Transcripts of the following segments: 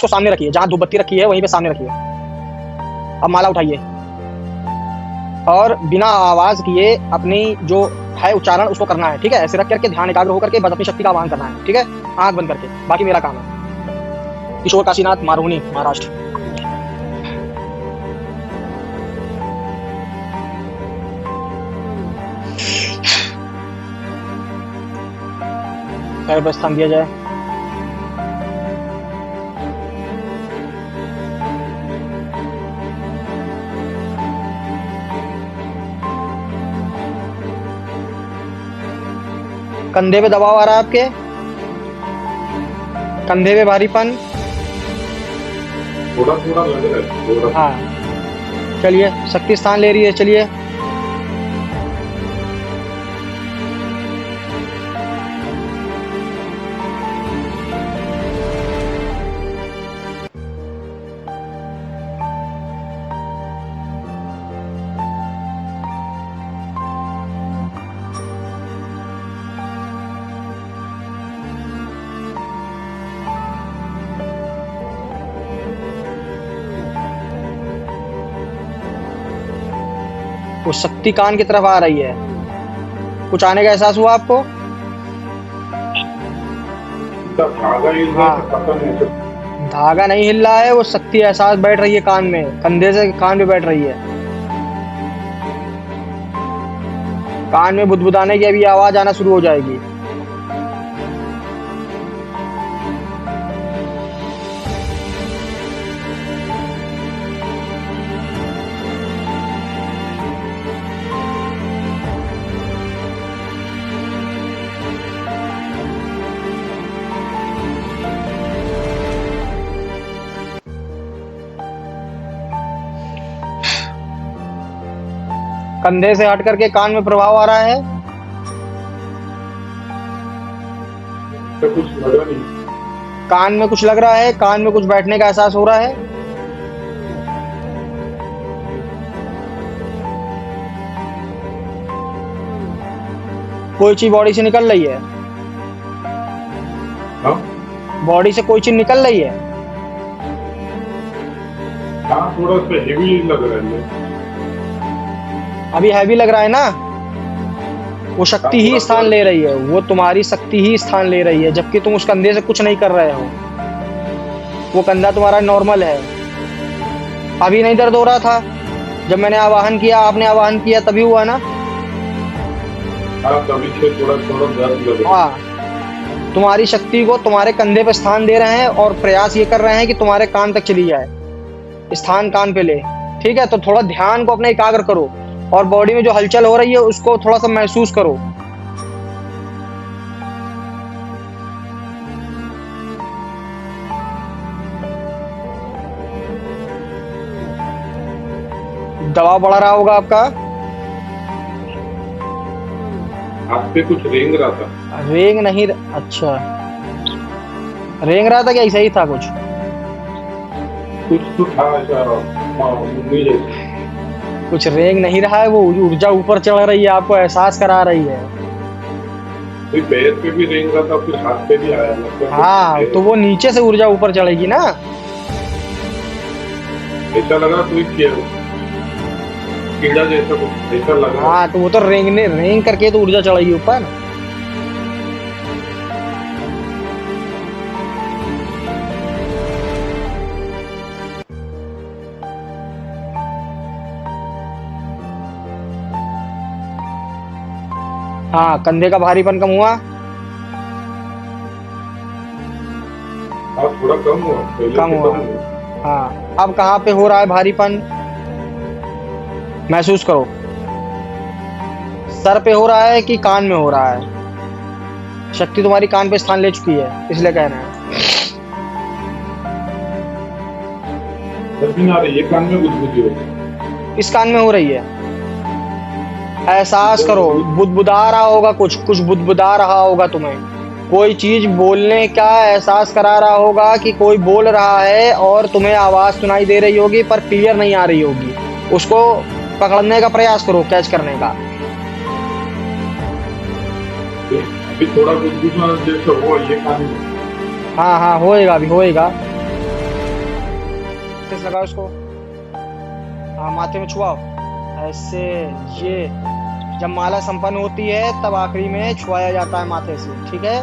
उसको सामने रखिए, जहां धूपबत्ती रखी है वहीं पे सामने रखिए। अब माला उठाइए और बिना आवाज किए अपनी जो है उच्चारण उसको करना है, ठीक है। ऐसे रख करके ध्यान एकाग्र होकर के बस अपनी शक्ति का आह्वान करना है, ठीक है, आंख बंद करके। बाकी मेरा काम है। किशोर काशीनाथ, मारहुनी, महाराष्ट्र। पैर पर स्थान दिया जाए। कंधे पे दबाव आ रहा है आपके, कंधे पे भारीपन, थोड़ा थोड़ा लग रहा है थोड़ा। हाँ चलिए, शक्ति स्थान ले रही है, चलिए। वो शक्ति कान की तरफ आ रही है। कुछ आने का एहसास हुआ आपको? धागा हिल रहा है, पता नहीं चल। धागा नहीं हिल रहा है, वो शक्ति एहसास बैठ रही है कान में, कंधे से कान पे बैठ रही है। कान में बुदबुदाने की अभी आवाज आना शुरू हो जाएगी। कंधे से हट करके कान में प्रभाव आ रहा है। तो कुछ लगा नहीं। कान में कुछ लग रहा है, कान में कुछ बैठने का एहसास हो रहा है। कोई चीज बॉडी से निकल रही है। हाँ बॉडी से कोई चीज निकल रही है। हाँ, थोड़ा सा हेवी लग रहा है। अभी हैवी लग रहा है ना, वो शक्ति ही स्थान ले रही है, वो तुम्हारी शक्ति ही स्थान ले रही है, जबकि तुम उस कंधे से कुछ नहीं कर रहे हो। वो कंधा तुम्हारा नॉर्मल है। अभी नहीं दर्द हो रहा था? जब मैंने आवाहन किया, आपने आवाहन किया, तभी हुआ ना? हाँ, तभी से थोड़ा थोड़ा दर्द लग रहा है। हाँ, तुम्हारी शक्ति को तुम्हारे कंधे पे स्थान दे रहे हैं और प्रयास ये कर रहे हैं कि तुम्हारे कान तक चली जाए, स्थान कान पे ले, ठीक है। तो थोड़ा ध्यान को अपने एकाग्र करो और बॉडी में जो हलचल हो रही है उसको थोड़ा सा महसूस करो। दबाव बढ़ा रहा होगा आपका। हाथ पे कुछ रेंग रहा था। रेंग नहीं, अच्छा, रेंग रहा था क्या? ऐसा ही था कुछ? कुछ तो था ऐसा, मुन्नी जैसा। कुछ रेंग नहीं रहा है, वो ऊर्जा ऊपर चढ़ रही है, आपको एहसास करा रही है। फिर पैर पे भी रेंग रहा था, फिर हाथ पे भी आया, मतलब हाँ, तो वो नीचे से ऊर्जा ऊपर चढ़ेगी ना। ऐसा लगा कोई कीड़ा जैसा कुछ ऐसा लगा। हाँ, तो वो तो रेंग करके तो ऊर्जा चढ़ेगी ऊपर। हाँ, कंधे का भारीपन कम हुआ। हाँ, थोड़ा कम हुआ, पहले कम से हुआ। कम हुआ। हाँ, अब कहाँ पे हो रहा है भारीपन? महसूस करो। सर पे हो रहा है कि कान में हो रहा है? शक्ति तुम्हारी कान पे स्थान ले चुकी है, इसलिए कहना है। आ रही है, कान में गुदगुदी हो रही है। इस कान में हो रही है। एहसास करो, बुदबुदा रहा होगा, कुछ बुदबुदा रहा होगा तुम्हें। कोई चीज बोलने का एहसास करा रहा होगा कि कोई बोल रहा है और तुम्हें आवाज सुनाई दे रही होगी पर क्लियर नहीं आ रही होगी। उसको पकड़ने का प्रयास करो, कैच करने का। अभी थोड़ा गुदगुदा जैसा हुआ ये कान में। हाँ हाँ, होएगा, अभी होएगा। माथे से लगाओ इसको। हाँ, माथे में छुआओ ऐसे। ये जब माला संपन्न होती है तब आखिरी में छुआया जाता है माथे से, ठीक है।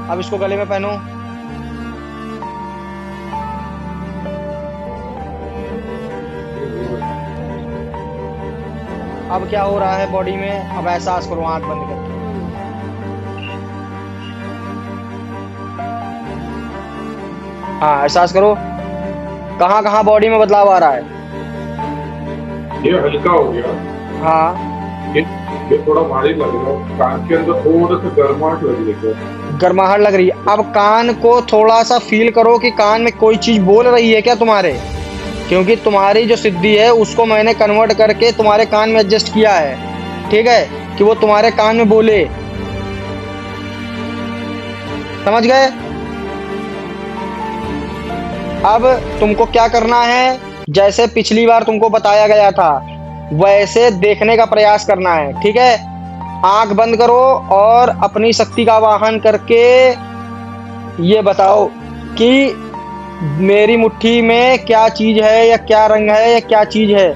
अब इसको गले में पहनो। अब क्या हो रहा है बॉडी में, अब एहसास करो आंख बंद करके। हाँ, एहसास करो कहाँ कहाँ बॉडी में बदलाव आ रहा है। ये हल्का हो गया। हाँ, ये थोड़ा भारी लग रहा है। कान के अंदर थोड़ा सा गर्माहट लग रही है। गर्माहट लग रही है। अब कान को थोड़ा सा फील करो कि कान में कोई चीज बोल रही है क्या तुम्हारे, क्योंकि तुम्हारी जो सिद्धि है उसको मैंने कन्वर्ट करके तुम्हारे कान में एडजस्ट किया है, ठीक है, कि वो तुम्हारे कान में बोले। समझ गए? अब तुमको क्या करना है, जैसे पिछली बार तुमको बताया गया था वैसे देखने का प्रयास करना है, ठीक है। आंख बंद करो और अपनी शक्ति का आवाहन करके ये बताओ कि मेरी मुट्ठी में क्या चीज है, या क्या रंग है, या क्या चीज है।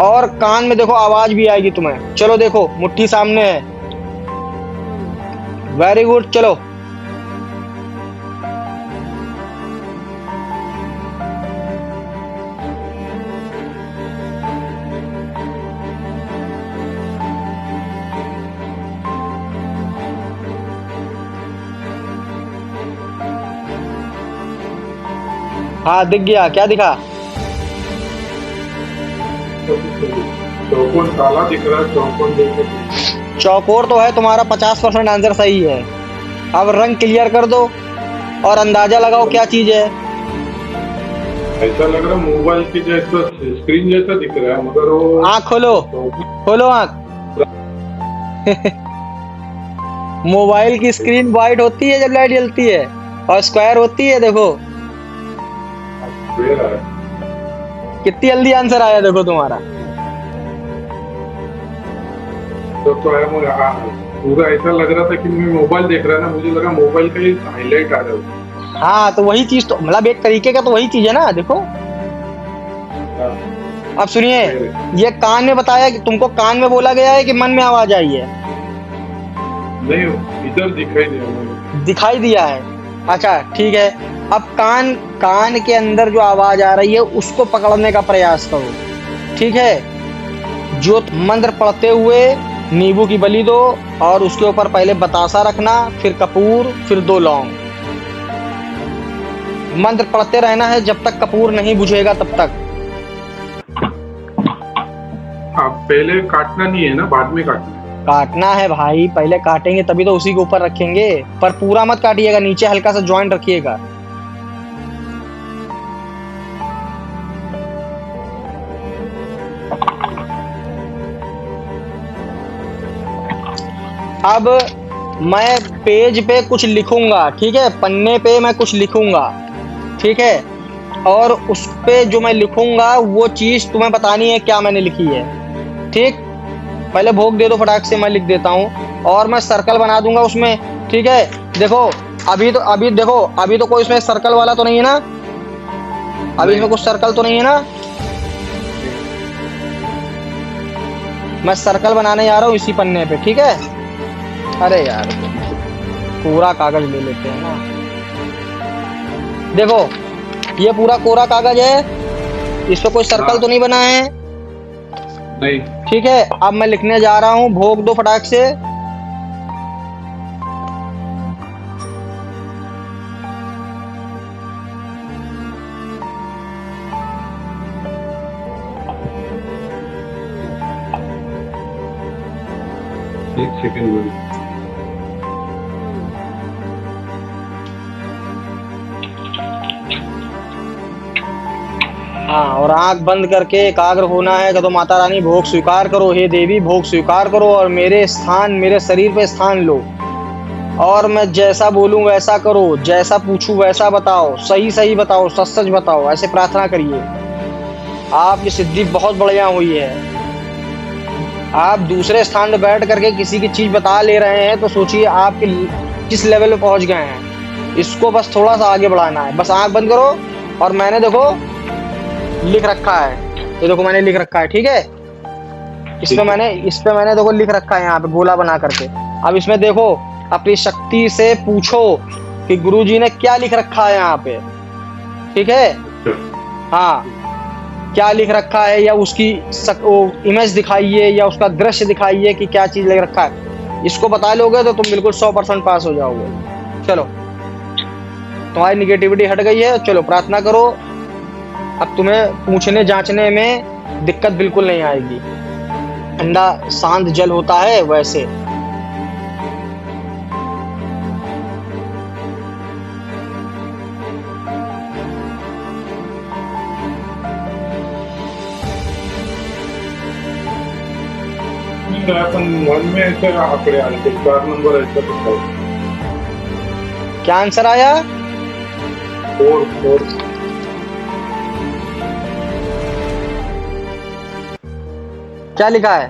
और कान में देखो, आवाज भी आएगी तुम्हें। चलो देखो, मुट्ठी सामने है। वेरी गुड, चलो। हाँ, दिख गया। क्या दिखा? चौकोन काला दिख रहा है, चौकोन जैसे। चौकोर तो है तुम्हारा 50% आंसर सही है। अब रंग क्लियर कर दो और अंदाजा लगाओ क्या चीज है। ऐसा लग रहा है मोबाइल की जैसा, स्क्रीन जैसा दिख रहा है, मगर वो आंख खोलो, खोलो आंख। मोबाइल की स्क्रीन वाइट होती है जब लाइट जलती है, और स्क्वायर होती है। देखो क्लियर है। कितनी जल्दी आंसर आया, देखो तुम्हारा। तो है मुझे पूरा ऐसा लग रहा था कि मैं मोबाइल देख रहा ना, मुझे लगा मोबाइल का ही हाईलाइट आ रहा है। हाँ, तो वही चीज, तो मतलब एक तरीके का तो वही चीज है ना। देखो अब सुनिए, ये कान में बताया कि तुमको कान में बोला गया है कि मन में आवाज आई है? नहीं, इधर दिखाई दिया मुझे। दिखाई दिया है। अच्छा, ठीक है। अब कान के अंदर जो आवाज आ रही है उसको पकड़ने का प्रयास करो, ठीक है। जो मंत्र पढ़ते हुए नींबू की बली दो, और उसके ऊपर पहले बतासा रखना, फिर कपूर, फिर 2 लौंग। मंत्र पढ़ते रहना है जब तक कपूर नहीं बुझेगा तब तक। आप पहले काटना नहीं है ना, बाद में काटना है? काटना है भाई, पहले काटेंगे तभी तो उसी के ऊपर रखेंगे। पर पूरा मत काटिएगा, नीचे हल्का सा ज्वाइंट रखिएगा। अब मैं पेज पे कुछ लिखूंगा, ठीक है, पन्ने पे मैं कुछ लिखूंगा, ठीक है। और उस पे जो मैं लिखूंगा वो चीज तुम्हें बतानी है क्या मैंने लिखी है, ठीक। पहले भोग दे दो फटाक से, मैं लिख देता हूँ और मैं सर्कल बना दूंगा उसमें, ठीक है। देखो अभी देखो, अभी तो कोई इसमें सर्कल वाला तो नहीं है ना? अभी इसमें कुछ सर्कल तो नहीं है ना? मैं सर्कल बनाने जा रहा हूँ इसी पन्ने पे, ठीक है। अरे यार, पूरा कागज ले लेते हैं ना। देखो, ये पूरा कोरा कागज है, इस पे कोई सर्कल तो नहीं बना है? नहीं। ठीक है, अब मैं लिखने जा रहा हूँ, भोग दो फटाक से। एक सेकंड। हाँ, और आंख बंद करके एकाग्र होना है। तो माता रानी भोग स्वीकार करो, हे देवी भोग स्वीकार करो, और मेरे शरीर पे स्थान लो, और मैं जैसा बोलूं वैसा करो, जैसा पूछूं वैसा बताओ, सही सही बताओ, सच सच बताओ, ऐसे प्रार्थना करिए। आपकी सिद्धि बहुत बढ़िया हुई है। आप दूसरे स्थान पे बैठ करके किसी की चीज बता ले रहे हैं, तो सोचिए आप किस लेवल पे पहुंच गए हैं। इसको बस थोड़ा सा आगे बढ़ाना है। बस आंख बंद करो, और मैंने देखो लिख रखा है, ये देखो मैंने लिख रखा है, ठीक है। इस पे मैंने देखो लिख रखा है यहाँ पे गोला बना करके। अब इसमें देखो अपनी शक्ति से पूछो कि गुरुजी ने क्या लिख रखा है यहाँ पे, ठीक है। हाँ, क्या लिख रखा है, या उसकी वो इमेज दिखाइए या उसका दृश्य दिखाइए कि क्या चीज लिख रखा है। इसको बता लोगे तो तुम बिल्कुल 100% पास हो जाओगे। चलो, तुम्हारी निगेटिविटी हट गई है, चलो प्रार्थना करो। अब तुम्हें पूछने जांचने में दिक्कत बिल्कुल नहीं आएगी। ठंडा शांत जल होता है वैसे। अपन मन में ऐसे आंकड़े आए थे, 4 नंबर ऐसा कुछ था। क्या आंसर आया? 4 क्या लिखा है?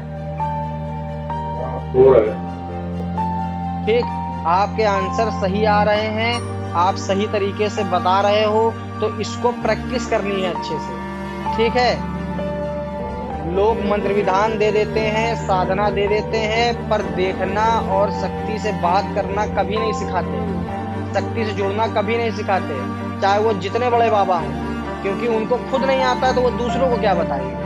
4 है। ठीक, आपके आंसर सही आ रहे हैं, आप सही तरीके से बता रहे हो, तो इसको प्रैक्टिस करनी है अच्छे से, ठीक है। लोग मंत्र विधान दे देते हैं, साधना दे देते हैं, पर देखना और शक्ति से बात करना कभी नहीं सिखाते, शक्ति से जुड़ना कभी नहीं सिखाते, चाहे वो जितने बड़े बाबा हों, क्योंकि उनको खुद नहीं आता है तो वो दूसरों को क्या बताएंगे।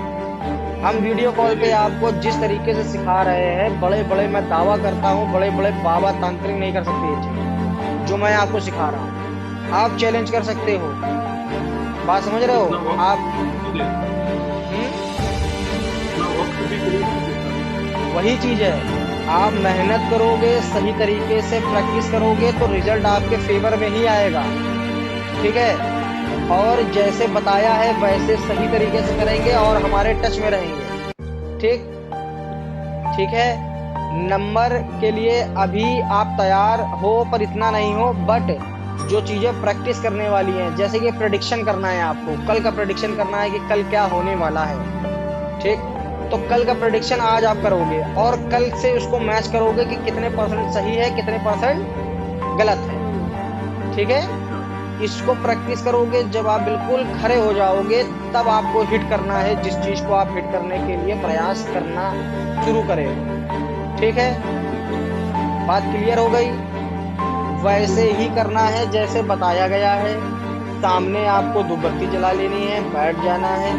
हम वीडियो कॉल पे आपको जिस तरीके से सिखा रहे हैं, बड़े बड़े, मैं दावा करता हूँ बड़े बड़े बाबा तांत्रिक नहीं कर सकते ये चीज जो मैं आपको सिखा रहा हूँ। आप चैलेंज कर सकते हो, बात समझ रहे हो आप? वही चीज है, आप मेहनत करोगे, सही तरीके से प्रैक्टिस करोगे तो रिजल्ट आपके फेवर में ही आएगा, ठीक है। और जैसे बताया है वैसे सही तरीके से करेंगे और हमारे टच में रहेंगे, ठीक है। नंबर के लिए अभी आप तैयार हो, पर इतना नहीं हो, बट जो चीजें प्रैक्टिस करने वाली हैं, जैसे कि प्रेडिक्शन करना है आपको, कल का प्रेडिक्शन करना है कि कल क्या होने वाला है, ठीक। तो कल का प्रेडिक्शन आज आप करोगे और कल से उसको मैच करोगे कि कितने % सही है, कितने % गलत है, ठीक है। इसको प्रैक्टिस करोगे, जब आप बिल्कुल खड़े हो जाओगे तब आपको हिट करना है जिस चीज को आप हिट करने के लिए प्रयास करना शुरू करें, ठीक है। बात क्लियर हो गई? वैसे ही करना है जैसे बताया गया है। सामने आपको धूपबत्ती जला लेनी है, बैठ जाना है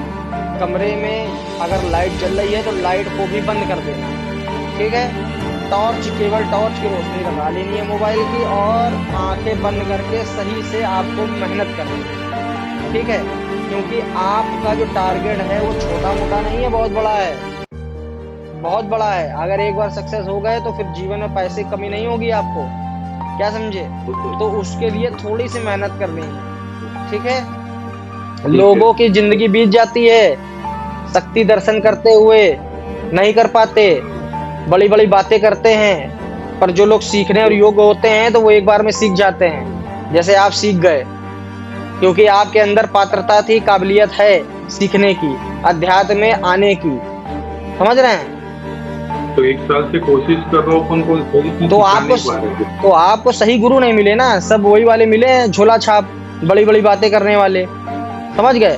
कमरे में। अगर लाइट जल रही है तो लाइट को भी बंद कर देना, ठीक है। टॉर्च, केवल टॉर्च की रोशनी लगा लेनी है मोबाइल की और आंखें बंद करके सही से आपको मेहनत करनी है, ठीक है। क्योंकि आपका जो टारगेट है वो छोटा मोटा नहीं है, बहुत बड़ा है, बहुत बड़ा है। अगर एक बार सक्सेस हो गए तो फिर जीवन में पैसे की कमी नहीं होगी आपको, क्या समझे। तो उसके लिए थोड़ी सी मेहनत करनी है, ठीक है। लोगों की जिंदगी बीत जाती है शक्ति दर्शन करते हुए, नहीं कर पाते, बड़ी बड़ी बातें करते हैं, पर जो लोग सीखने और योग्य होते हैं तो वो एक बार में सीख जाते हैं, जैसे आप सीख गए, क्योंकि आपके अंदर पात्रता थी, काबिलियत है सीखने की, अध्यात्म में आने की, समझ रहे हैं। तो 1 साल से कोशिश कर रहा हूँ, तो आपको सही गुरु नहीं मिले ना, सब वही वाले मिले हैं, झोला छाप, बड़ी बड़ी बातें करने वाले, समझ गए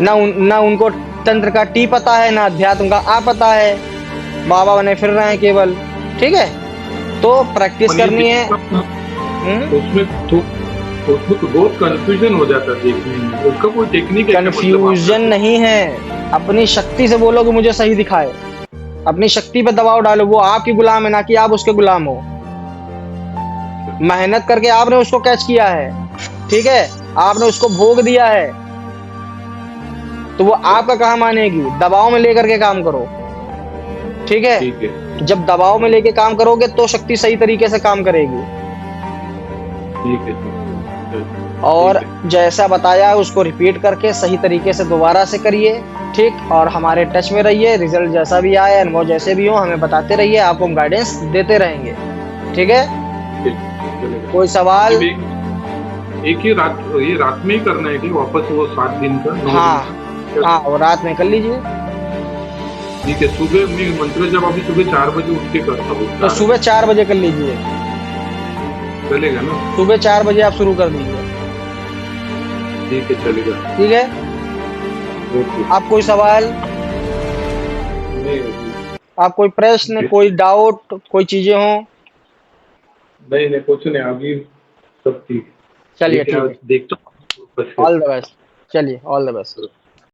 ना उनको तंत्र का टी पता है, ना अध्यात्म का आ पता है, बाबा बने फिर रहे हैं केवल, ठीक है। तो प्रैक्टिस करनी है। उसमें तो बहुत कंफ्यूजन हो जाता है देखने में, उसका कोई टेक्निक है? कंफ्यूजन नहीं है, अपनी शक्ति से बोलो कि मुझे सही दिखाए, अपनी शक्ति पे दबाव डालो, वो आपकी गुलाम है ना कि आप उसके गुलाम हो। मेहनत करके आपने उसको कैच किया है, ठीक है, आपने उसको भोग दिया है, तो वो आपका कहाँ मानेगी। दबाव में लेकर के काम करो, ठीक है। जब दबाव में लेके काम करोगे तो शक्ति सही तरीके से काम करेगी, ठीक है। और जैसा बताया है उसको रिपीट करके सही तरीके से दोबारा से करिए, ठीक। और हमारे टच में रहिए, रिजल्ट जैसा भी आए, अनुभव जैसे भी हो, हमें बताते रहिए, आपको हम गाइडेंस देते रहेंगे, ठीक है। कोई सवाल? एक ही रात, ये रात में ही करना है कि वापस वो 7 दिन का? हाँ, वो रात में कर लीजिए, ठीक है। सुबह मैं मंत्र जब अभी सुबह 4 बजे उठ के करता हूँ, तो सुबह 4 बजे कर लीजिए, चलेगा ना? सुबह 4 बजे आप शुरू कर दीजिए, ठीक है, चलेगा, ठीक है। ओके। आप कोई सवाल, नहीं आप कोई प्रश्न, कोई डाउट, कोई चीजें हो? नहीं नहीं, कुछ नहीं, अभी सब ठीक। चलिए ठीक है, ठीक आज है, देखता हूँ बस ऑल द कैसे। बेस्ट। चलिए, ऑल द बेस्ट।